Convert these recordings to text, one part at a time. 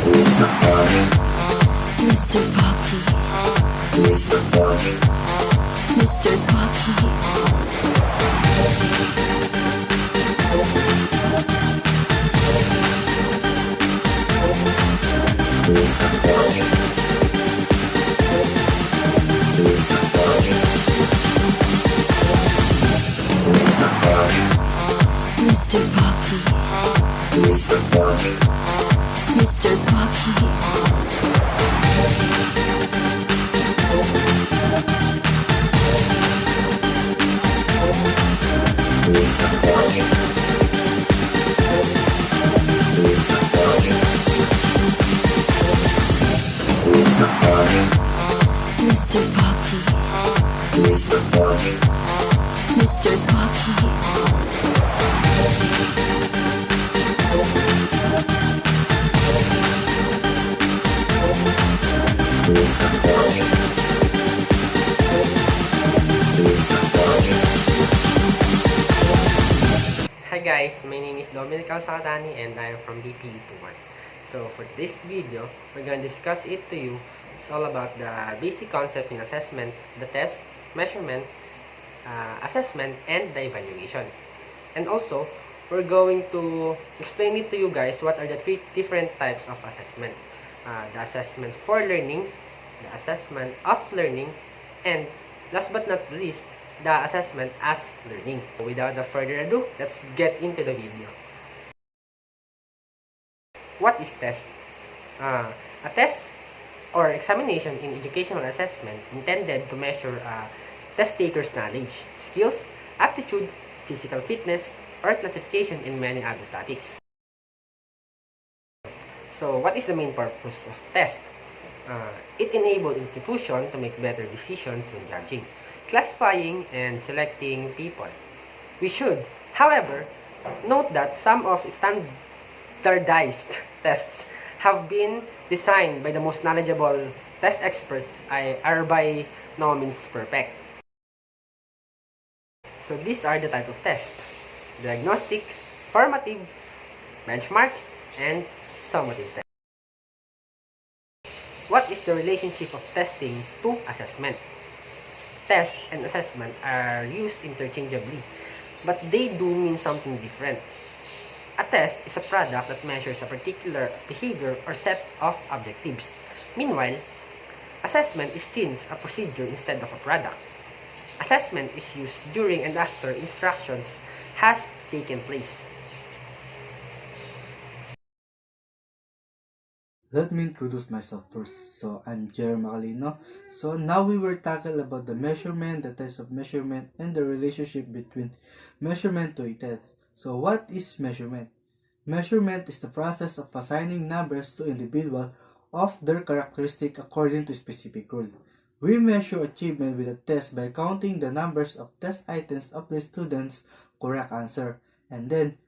Mr. Pocky, Mr. Pocky, Mr. Pocky, Mr. Pocky, Mr. Pocky, Mr. Pocky, Mr. Pocky, Mr. Pocky, Mr. Pocky, Mr. Pocky, Mr. Pocky, Mr. Pocky, Mr. Pocky, Mr. Pocky, Mr. Pocky, Mr. Pocky, Mr. Pocky, Mr. Pocky. Hi guys, my name is Dominic Alsakatani and I am from DPU21. So for this video, we're going to discuss it to you. It's all about the basic concept in assessment, the test, measurement, assessment, and the evaluation. And also, we're going to explain it to you guys what are the three different types of assessment. The assessment for learning, the assessment of learning, and last but not least, the assessment as learning. Without further ado, let's get into the video. What is test? A test or examination in educational assessment intended to measure test takers' knowledge, skills, aptitude, physical fitness, or classification in many other topics. So, what is the main purpose of test? It enables institutions to make better decisions when judging, classifying, and selecting people. We should, however, note that some of standardized tests have been designed by the most knowledgeable test experts are by no means perfect. So these are the type of tests: diagnostic, formative, benchmark, and summative test. What is the relationship of testing to assessment? Test and assessment are used interchangeably, but they do mean something different. A test is a product that measures a particular behavior or set of objectives. Meanwhile, assessment is seen as a procedure instead of a product. Assessment is used during and after instructions has taken place. Let me introduce myself first. So, I'm Jerry Macalino. So, now we will tackle about the measurement, the test of measurement, and the relationship between measurement to a test. So, what is measurement? Measurement is the process of assigning numbers to individuals of their characteristic according to specific rule. We measure achievement with a test by counting the numbers of test items of the student's correct answer, and then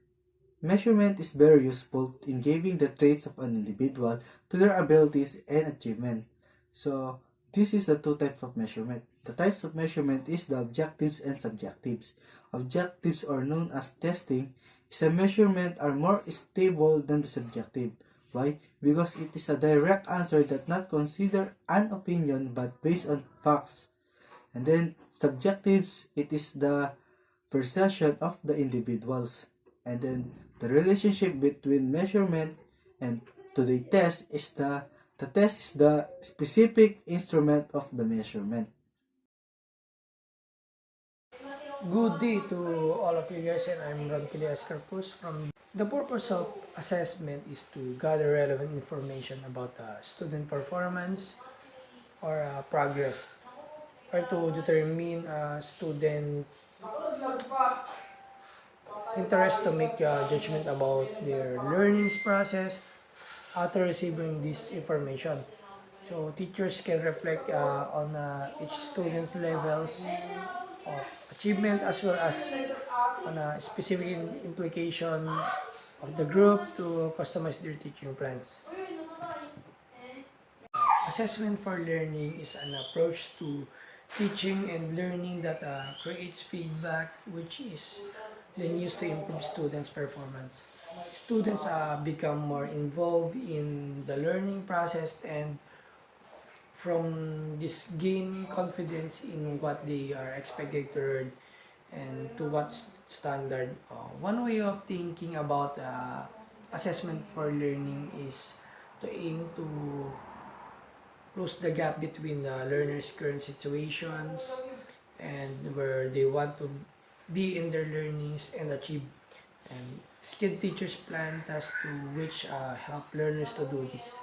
measurement is very useful in giving the traits of an individual to their abilities and achievement. So, this is the two types of measurement. The types of measurement is the objectives and subjectives. Objectives, are known as testing, is a measurement are more stable than the subjective. Why? Because it is a direct answer that not consider an opinion but based on facts. And then subjectives, it is the perception of the individuals. And then the relationship between measurement and to the test is the test is the specific instrument of the measurement. Good day to all of you guys, and I'm Ron Escarpus from. The purpose of assessment is to gather relevant information about student performance or progress, or to determine student interest to make judgment about their learning process after receiving this information. So teachers can reflect on each student's levels of achievement as well as on a specific implication of the group to customize their teaching plans. Assessment for learning is an approach to teaching and learning that creates feedback which is then used to improve students' performance. students become more involved in the learning process, and from this gain confidence in what they are expected to learn and to what standard. One way of thinking about assessment for learning is to aim to close the gap between the learners' current situations and where they want to be in their learnings and achieve. And skilled teachers plan tasks to which help learners to do this.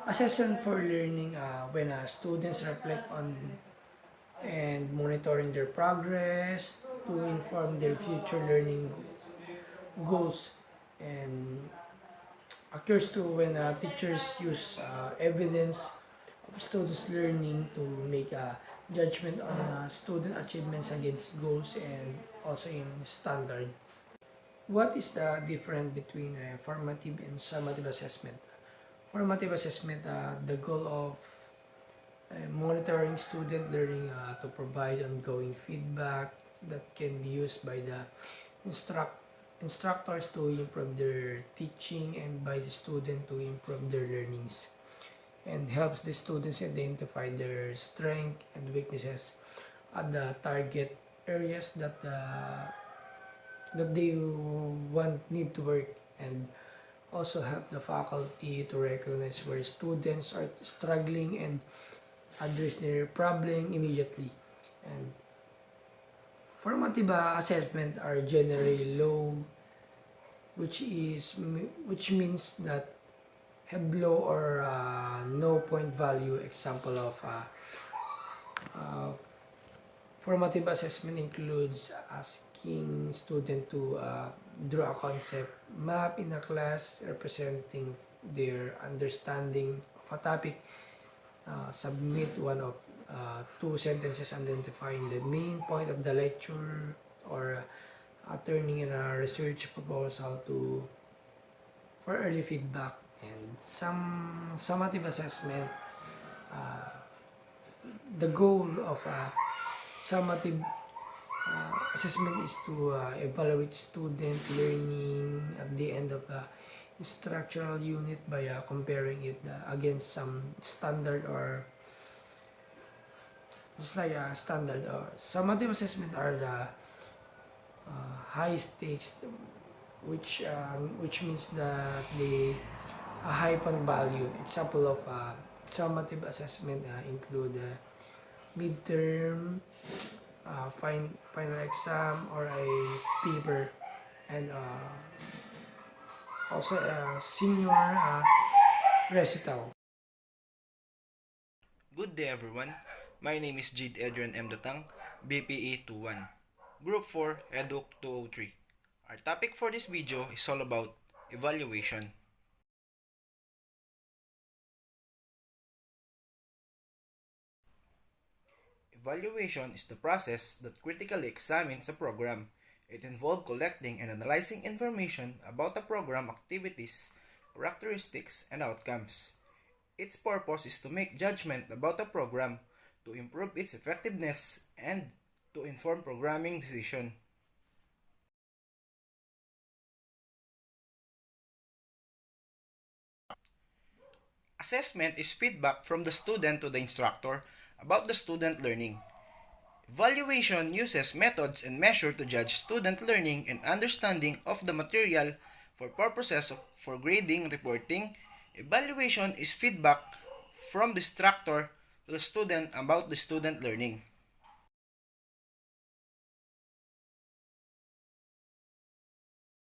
Assessment for learning when students reflect on and monitoring their progress to inform their future learning goals, and occurs to when teachers use evidence of students learning to make a judgment on student achievements against goals and also in standard. What is the difference between formative and summative assessment? Formative assessment, the goal of monitoring student learning to provide ongoing feedback that can be used by the instructors to improve their teaching and by the student to improve their learnings, and helps the students identify their strengths and weaknesses at the target areas that they need to work, and also help the faculty to recognize where students are struggling and address their problem immediately. And formative assessment are generally low, which means that have low or no point value. Example of formative assessment includes asking student to draw a concept map in a class representing their understanding of a topic, submit one of two sentences identifying the main point of the lecture, or turning in a research proposal to for early feedback. And some summative assessment, the goal of summative assessment is to evaluate student learning at the end of the instructional unit by comparing it against some standard, or just like a standard. Or summative assessment are the high stakes, which means that they a high point value. Example of summative assessment include midterm, final exam, or a paper, and also a senior recital. Good day everyone. My name is Jade Adrian M. Datang, BPE 21, Group 4, Educ 203. Our topic for this video is all about evaluation. Evaluation is the process that critically examines a program. It involves collecting and analyzing information about a program activities, characteristics, and outcomes. Its purpose is to make judgment about a program, to improve its effectiveness, and to inform programming decision. Assessment is feedback from the student to the instructor about the student learning. Evaluation uses methods and measures to judge student learning and understanding of the material for purposes for grading, reporting. Evaluation is feedback from the instructor to the student about the student learning.